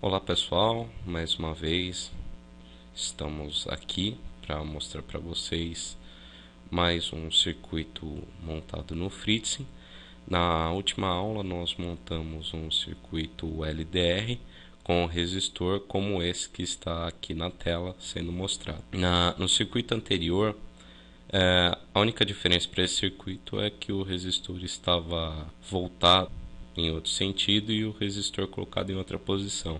Olá pessoal, mais uma vez estamos aqui para mostrar para vocês mais um circuito montado no Fritzing. Na última aula nós montamos um circuito LDR com resistor como esse que está aqui na tela sendo mostrado. No circuito anterior, a única diferença para esse circuito é que o resistor estava voltado em outro sentido e o resistor colocado em outra posição.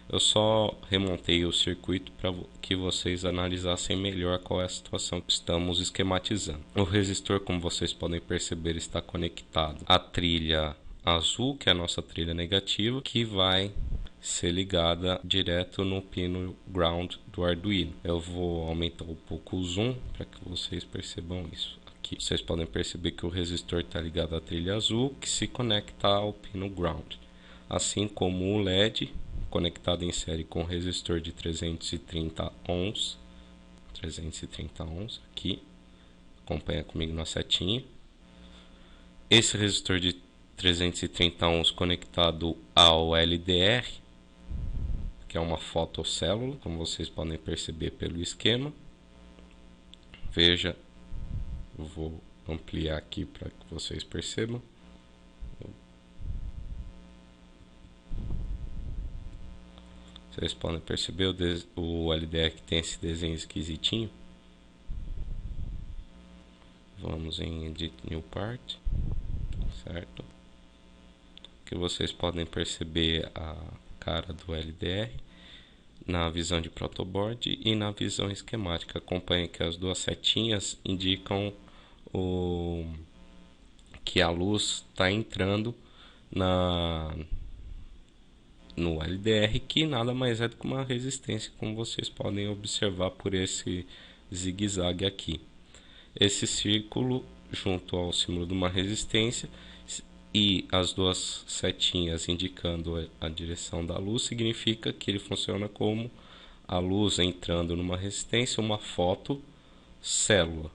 Eu só remontei o circuito para que vocês analisassem melhor qual é a situação que estamos esquematizando. O resistor, como vocês podem perceber, está conectado à trilha azul, que é a nossa trilha negativa, que vai ser ligada direto no pino ground do Arduino. Eu vou aumentar um pouco o zoom para que vocês percebam isso. Aqui vocês podem perceber que o resistor está ligado à trilha azul, que se conecta ao pino ground, assim como o LED conectado em série com resistor de 330 ohms, aqui, acompanha comigo na setinha. Esse resistor de 330 ohms conectado ao LDR, que é uma fotocélula, como vocês podem perceber pelo esquema. Veja, eu vou ampliar aqui para que vocês percebam. Vocês podem perceber o LDR que tem esse desenho esquisitinho. Vamos em Edit New Part, certo? Que vocês podem perceber a cara do LDR na visão de protoboard e na visão esquemática. Acompanhe que as duas setinhas indicam que a luz está entrando no LDR, que nada mais é do que uma resistência, como vocês podem observar por esse zigue-zague aqui. Esse círculo junto ao símbolo de uma resistência e as duas setinhas indicando a direção da luz significa que ele funciona como a luz entrando numa resistência, uma fotocélula,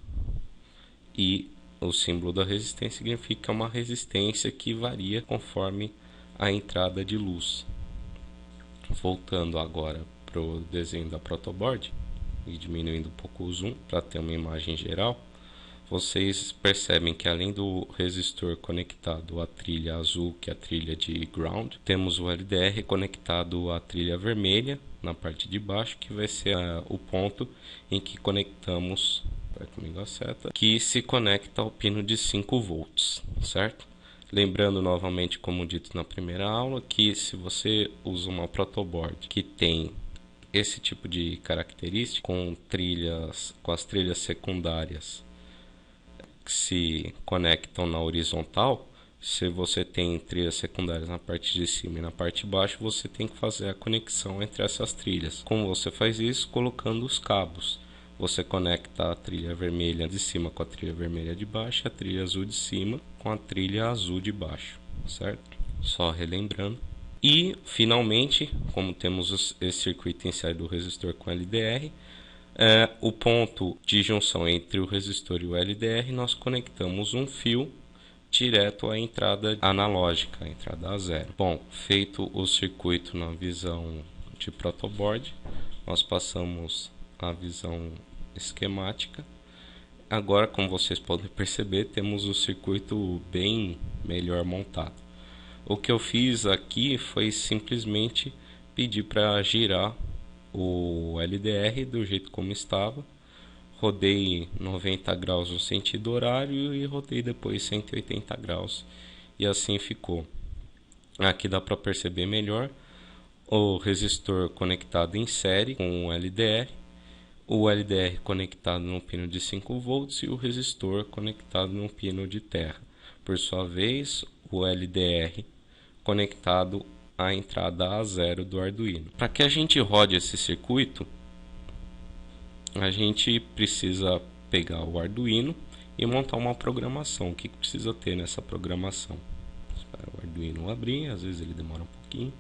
e o símbolo da resistência significa uma resistência que varia conforme a entrada de luz. Voltando agora para o desenho da protoboard e diminuindo um pouco o zoom para ter uma imagem geral, vocês percebem que além do resistor conectado à trilha azul, que é a trilha de ground, temos o LDR conectado à trilha vermelha na parte de baixo, que vai ser o ponto em que conectamos, comigo a seta, que se conecta ao pino de 5 volts, certo? Lembrando novamente, como dito na primeira aula, que se você usa uma protoboard que tem esse tipo de característica, com as trilhas secundárias que se conectam na horizontal, se você tem trilhas secundárias na parte de cima e na parte de baixo, você tem que fazer a conexão entre essas trilhas. Como você faz isso? Colocando os cabos. Você conecta a trilha vermelha de cima com a trilha vermelha de baixo, a trilha azul de cima com a trilha azul de baixo, certo? Só relembrando. E, finalmente, como temos esse circuito em série do resistor com LDR, o ponto de junção entre o resistor e o LDR, nós conectamos um fio direto à entrada analógica, a entrada A0. Bom, feito o circuito na visão de protoboard, nós passamos a visão esquemática. Agora, como vocês podem perceber, temos o circuito bem melhor montado. O que eu fiz aqui foi simplesmente pedir para girar o LDR do jeito como estava. Rodei 90 graus no sentido horário e rodei depois 180 graus. E assim ficou. Aqui dá para perceber melhor o resistor conectado em série com o LDR conectado no pino de 5 volts e o resistor conectado no pino de terra. Por sua vez, o LDR conectado à entrada A0 do Arduino. Para que a gente rode esse circuito, a gente precisa pegar o Arduino e montar uma programação. O que precisa ter nessa programação? Espera o Arduino abrir, às vezes ele demora um pouquinho.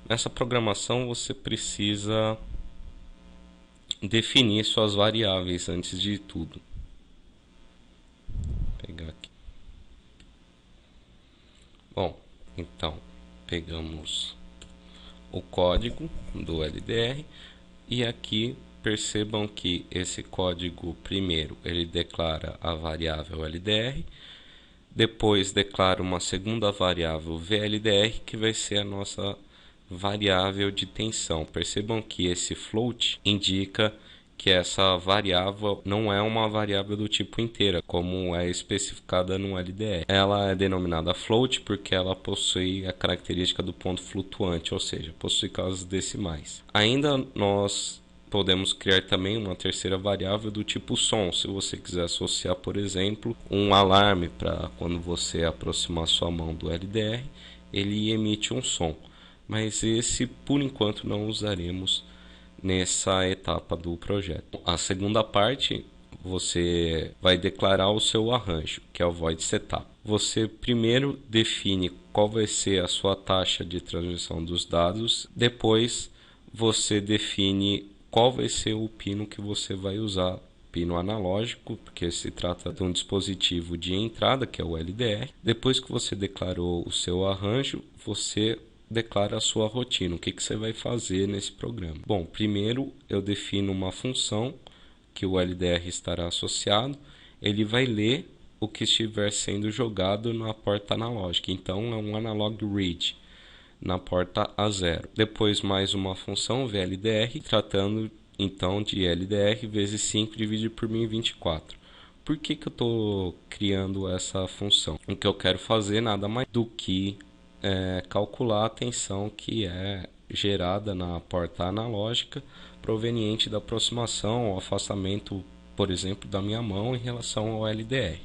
Nessa programação você precisa definir suas variáveis antes de tudo. Vou pegar aqui. Bom, Então, pegamos o código do LDR e aqui percebam que esse código primeiro ele declara a variável LDR, depois declara uma segunda variável VLDR que vai ser a nossa variável de tensão. Percebam que esse float indica que essa variável não é uma variável do tipo inteira, como é especificada no LDR. Ela é denominada float porque ela possui a característica do ponto flutuante, ou seja, possui casas decimais. Ainda nós podemos criar também uma terceira variável do tipo som, se você quiser associar, por exemplo, um alarme para quando você aproximar sua mão do LDR, ele emite um som. Mas esse, por enquanto, não usaremos nessa etapa do projeto. A segunda parte, você vai declarar o seu arranjo, que é o void setup. Você primeiro define qual vai ser a sua taxa de transmissão dos dados, depois você define qual vai ser o pino que você vai usar, pino analógico, porque se trata de um dispositivo de entrada, que é o LDR. Depois que você declarou o seu arranjo, você declara a sua rotina. O que você vai fazer nesse programa? Bom, primeiro eu defino uma função que o LDR estará associado. Ele vai ler o que estiver sendo jogado na porta analógica. Então é um analog read na porta A0. Depois mais uma função VLDR, tratando então de LDR vezes 5 dividido por 1024. Por que eu estou criando essa função? O que eu quero fazer nada mais do que calcular a tensão que é gerada na porta analógica proveniente da aproximação ou afastamento, por exemplo, da minha mão em relação ao LDR.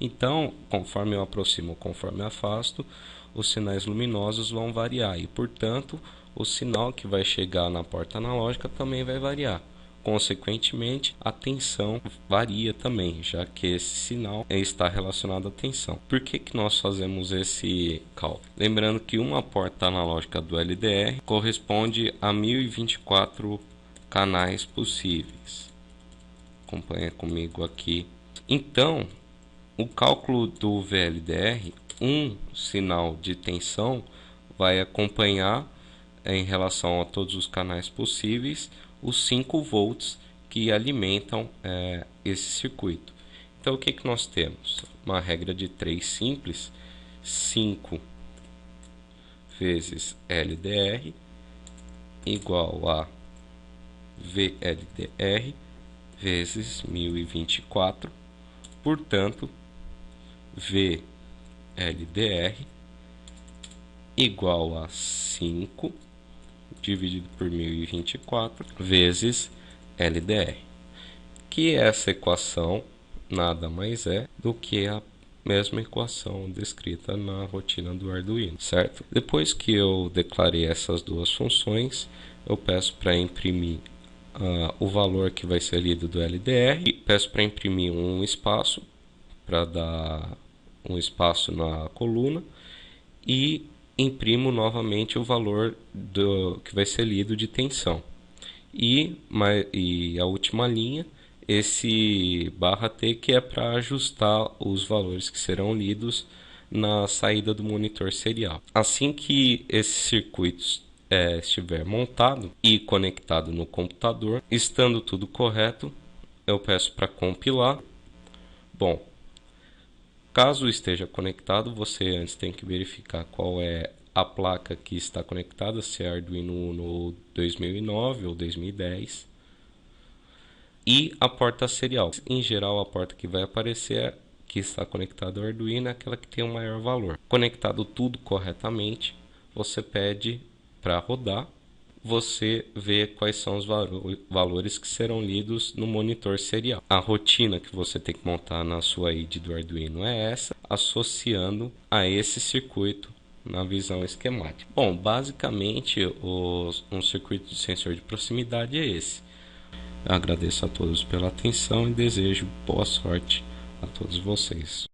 Então, conforme eu aproximo, conforme eu afasto, os sinais luminosos vão variar e, portanto, o sinal que vai chegar na porta analógica também vai variar. Consequentemente, a tensão varia também, já que esse sinal está relacionado à tensão. Por que nós fazemos esse cálculo? Lembrando que uma porta analógica do LDR corresponde a 1024 canais possíveis. Acompanha comigo aqui. Então, o cálculo do VLDR, um sinal de tensão vai acompanhar em relação a todos os canais possíveis os 5 volts que alimentam esse circuito. Então o que nós temos? Uma regra de 3 simples: 5 vezes LDR igual a VLDR vezes 1024. Portanto, VLDR igual a 5 dividido por 1024 vezes LDR, que essa equação nada mais é do que a mesma equação descrita na rotina do Arduino, certo? Depois que eu declarei essas duas funções, eu peço para imprimir o valor que vai ser lido do LDR e peço para imprimir um espaço para dar um espaço na coluna e imprimo novamente o valor que vai ser lido de tensão. E a última linha, esse /T, que é para ajustar os valores que serão lidos na saída do monitor serial. Assim que esse circuito estiver montado e conectado no computador, estando tudo correto, eu peço para compilar. Bom, caso esteja conectado, você antes tem que verificar qual é a placa que está conectada, se é Arduino Uno 2009 ou 2010. E a porta serial. Em geral, a porta que vai aparecer que está conectada ao Arduino é aquela que tem o maior valor. Conectado tudo corretamente, você pede para rodar. Você vê quais são os valores que serão lidos no monitor serial. A rotina que você tem que montar na sua ID do Arduino é essa, associando a esse circuito na visão esquemática. Bom, basicamente um circuito de sensor de proximidade é esse. Eu agradeço a todos pela atenção e desejo boa sorte a todos vocês.